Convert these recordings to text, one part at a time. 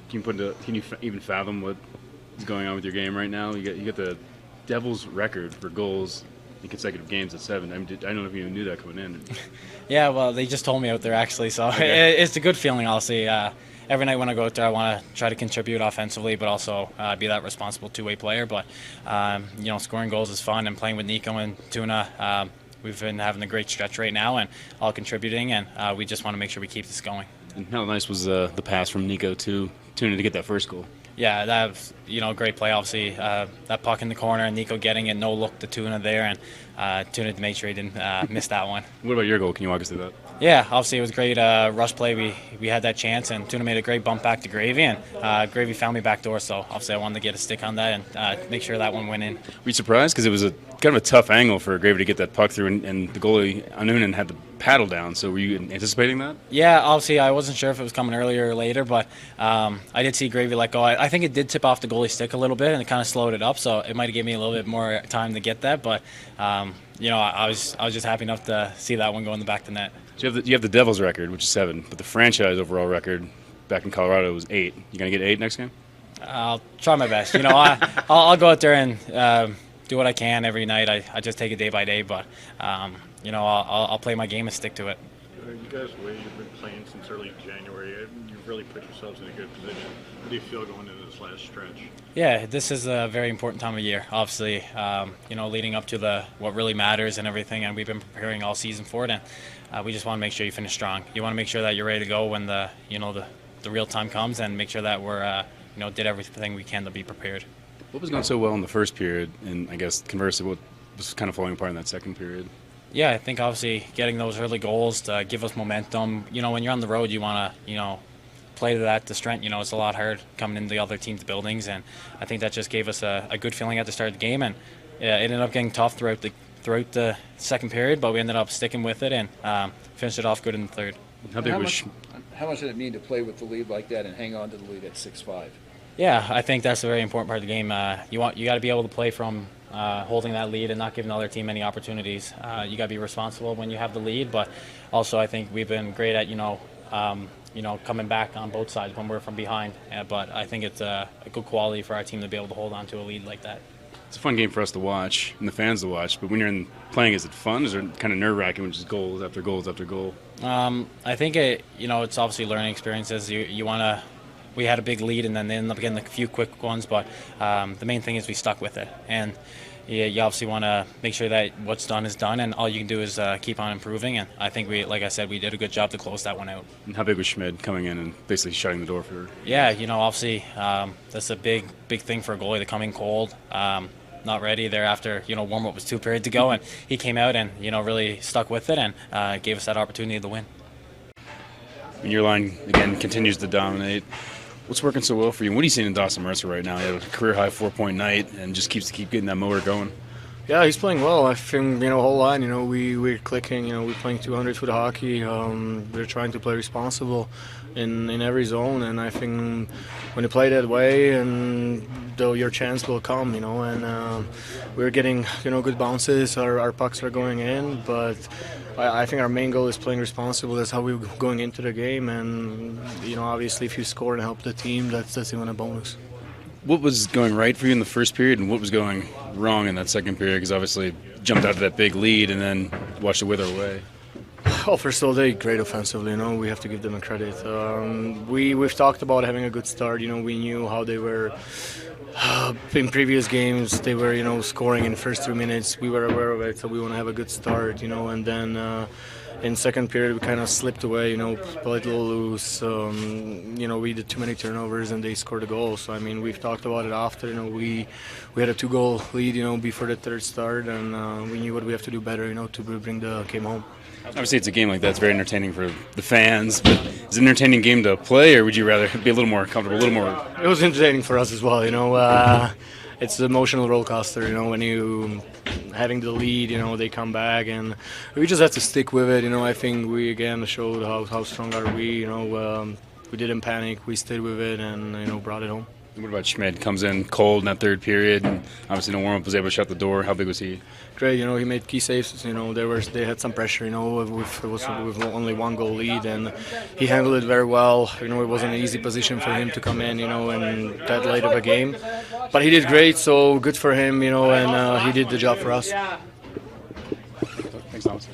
Can you even fathom what is going on with your game right now? You got the Devils record for goals in consecutive games at 7. I mean, I don't know if you knew that coming in. Yeah, well, they just told me out there actually, so Okay. it's a good feeling. Honestly, every night when I go out there, I want to try to contribute offensively, but also be that responsible two-way player. But scoring goals is fun, and playing with Nico and Tuna, we've been having a great stretch right now, and all contributing, and we just want to make sure we keep this going. And how nice was the pass from Nico to Tuna to get that first goal? Yeah, that was, great play. Obviously, that puck in the corner, and Nico getting it, no look to Tuna there, and Tuna to make sure he didn't miss that one. What about your goal? Can you walk us through that? Yeah, obviously it was great rush play. We had that chance, and Tuna made a great bump back to Gravy, and Gravy found me back door. So obviously I wanted to get a stick on that and make sure that one went in. Were you surprised? Because it was kind of a tough angle for Gravy to get that puck through, and the goalie Anunen had to paddle down. So were you anticipating that? Yeah, obviously I wasn't sure if it was coming earlier or later, but I did see Gravy let go. I think it did tip off the goalie stick a little bit, and it kind of slowed it up. So it might have given me a little bit more time to get that, but I was just happy enough to see that one go in the back of the net. So you have the Devils record, which is 7, but the franchise overall record back in Colorado was 8. You gonna get 8 next game? I'll try my best. I'll go out there and do what I can every night. I just take it day by day, but I'll play my game and stick to it. You guys, the way you've been playing since early January, you've really put yourselves in a good position. How do you feel going into this last stretch? Yeah, this is a very important time of year. Obviously, leading up to what really matters and everything, and we've been preparing all season for it. And we just want to make sure you finish strong. You want to make sure that you're ready to go when the real time comes, and make sure that we're did everything we can to be prepared. What was going so well in the first period, and I guess conversely, what was kind of falling apart in that second period? Yeah, I think obviously getting those early goals to give us momentum. When you're on the road, you want to play to that to strength. It's a lot hard coming into the other team's buildings, and I think that just gave us a good feeling at the start of the game, and it ended up getting tough throughout the second period, but we ended up sticking with it and finished it off good in the third. How much did it mean to play with the lead like that and hang on to the lead at 6-5? Yeah, I think that's a very important part of the game. You got to be able to play from holding that lead and not giving the other team any opportunities. You got to be responsible when you have the lead, but also I think we've been great at coming back on both sides when we're from behind. But I think it's a good quality for our team to be able to hold on to a lead like that. It's a fun game for us to watch and the fans to watch, but when you're playing, is it fun? Is it kind of nerve-wracking when it's just goals after goals after goal? I think it's obviously learning experiences. We had a big lead and then they ended up getting a few quick ones, but the main thing is we stuck with it. And you obviously want to make sure that what's done is done, and all you can do is keep on improving. And I think like I said, we did a good job to close that one out. And how big was Schmid coming in and basically shutting the door for her? Yeah, obviously that's a big thing for a goalie to come in cold, not ready there after warm-up was 2 periods to go, and he came out and really stuck with it and gave us that opportunity to win. And your line again continues to dominate. What's working so well for you? What are you seeing in Dawson Mercer right now? He had a career-high 4-point night and just keeps getting that motor going. Yeah, he's playing well. I think, whole line, we're clicking, we're playing 200-foot hockey. We're trying to play responsible in every zone, and I think when you play that way, and though your chance will come, and we're getting, good bounces. Our pucks are going in, but I think our main goal is playing responsible. That's how we're going into the game, and obviously if you score and help the team, that's even a bonus. What was going right for you in the first period, and what was going wrong in that second period? Because obviously jumped out to that big lead and then watched it wither away. Well, first of all, they're great offensively. We have to give them a credit. We've talked about having a good start. We knew how they were in previous games. They were, scoring in the first 3 minutes. We were aware of it, so we want to have a good start. And then in second period we kind of slipped away. Played a little loose. We did too many turnovers and they scored a goal. So we've talked about it after. We had a 2-goal lead. Before the third start, and we knew what we have to do better. To bring the game home. Obviously, it's a game like that. It's very entertaining for the fans, but is it an entertaining game to play, or would you rather be a little more comfortable, a little more? It was entertaining for us as well. It's an emotional roller coaster. When you having the lead, they come back, and we just have to stick with it. I think we again showed how strong are we. We didn't panic. We stayed with it, and brought it home. And what about Schmid? Comes in cold in that third period, and obviously no warm-up, was able to shut the door. How big was he? Great, he made key saves. They had some pressure. With only 1 goal lead, and he handled it very well. It wasn't an easy position for him to come in, in that late of a game, but he did great. So good for him, and he did the job for us. Thanks, Thomas.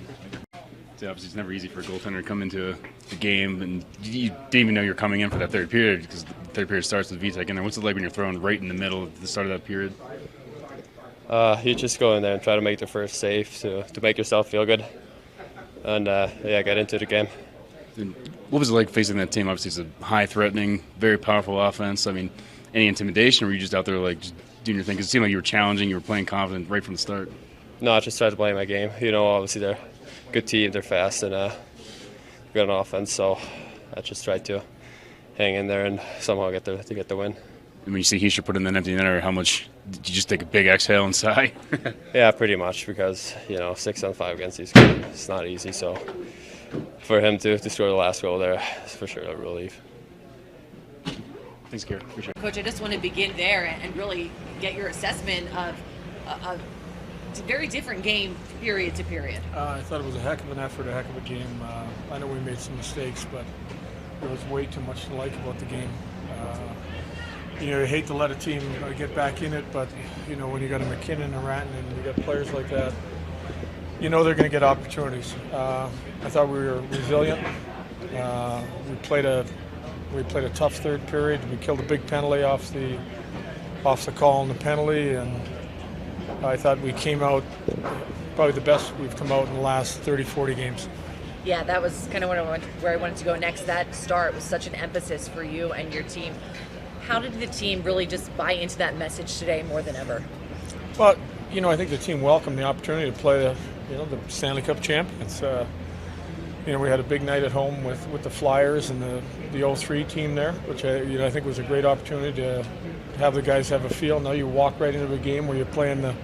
Obviously, it's never easy for a goaltender to come into the game, and you didn't even know you're coming in for that third period because the third period starts with VTech in there. What's it like when you're thrown right in the middle at the start of that period? You just go in there and try to make the first save to make yourself feel good, and get into the game. And what was it like facing that team? Obviously, it's a high-threatening, very powerful offense. I mean, any intimidation, or were you just out there just doing your thing? Because it seemed like you were challenging, you were playing confident right from the start. No, I just tried to play my game. Obviously they're a good team, they're fast, and good on offense. So I just tried to hang in there and somehow get the win. And when you see Hischier put in that empty netter, how much did you just take a big exhale and sigh? Yeah, pretty much, because 6-on-5 against these guys, it's not easy. So for him to score the last goal there, it's for sure a relief. Thanks, Akira. Appreciate it. Coach, I just want to begin there and really get your assessment of it's a very different game period to period. I thought it was a heck of an effort, a heck of a game. I know we made some mistakes, but there was way too much to like about the game. You hate to let a team get back in it, but when you got a McKinnon and a Ratton and you got players like that, they're going to get opportunities. I thought we were resilient. We played a tough third period. We killed a big penalty off the call on the penalty, and I thought we came out probably the best we've come out in the last 30, 40 games. Yeah, that was kind of where I wanted to go next. That start was such an emphasis for you and your team. How did the team really just buy into that message today more than ever? Well, I think the team welcomed the opportunity to play the Stanley Cup champions. We had a big night at home with the Flyers and the 03 team there, which I think was a great opportunity to have the guys have a feel. Now you walk right into a game where you're playing the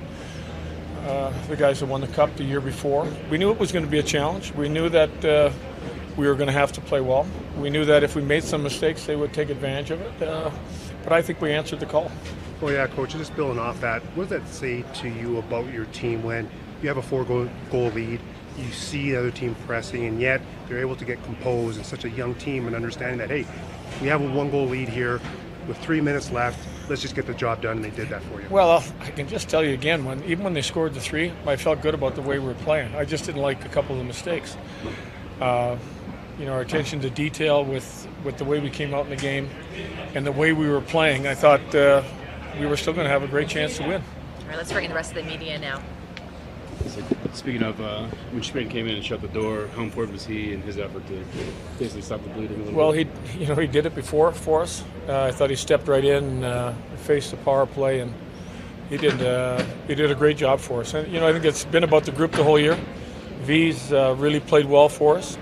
guys that won the Cup the year before. We knew it was going to be a challenge. We knew that we were going to have to play well. We knew that if we made some mistakes, they would take advantage of it. But I think we answered the call. Oh yeah, Coach, just building off that, what does that say to you about your team when you have a 4-goal lead, you see the other team pressing, and yet they're able to get composed in such a young team and understanding that, hey, we have a 1-goal lead here with 3 minutes left, let's just get the job done, and they did that for you. Well, I can just tell you again, even when they scored the 3, I felt good about the way we were playing. I just didn't like a couple of the mistakes. Our attention to detail with the way we came out in the game and the way we were playing, I thought we were still going to have a great chance to win. All right, let's bring in the rest of the media now. So, speaking of when Schmid came in and shut the door, how important was he in his effort to basically stop the bleeding a little Well, bit? he did it before for us. I thought he stepped right in, faced the power play, and he did a great job for us. And I think it's been about the group the whole year. V's really played well for us.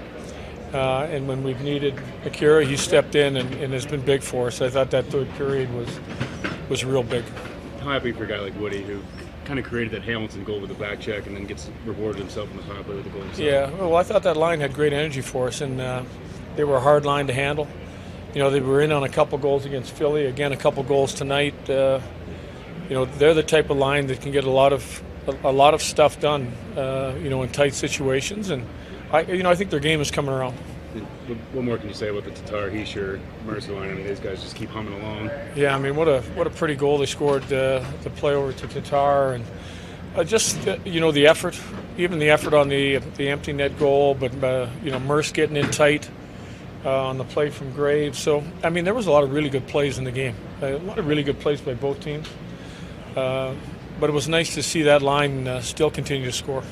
And when we've needed Akira, he stepped in and has been big for us. I thought that third period was real big. How happy for a guy like Woody, who kind of created that Hamilton goal with the back check and then gets rewarded himself in the power play with the goal himself? Yeah, well, I thought that line had great energy for us, and they were a hard line to handle. They were in on a couple goals against Philly. Again, a couple goals tonight. They're the type of line that can get a lot of stuff done. In tight situations, and I think their game is coming around. What more can you say about the Tatar, Hischier, Mercer line? I mean, these guys just keep humming along. Yeah, I mean, what a pretty goal they scored the play over to Tatar, and the effort, even the effort on the empty net goal, but Mercer getting in tight on the play from Graves. So I mean, there was a lot of really good plays in the game, a lot of really good plays by both teams. But it was nice to see that line still continue to score.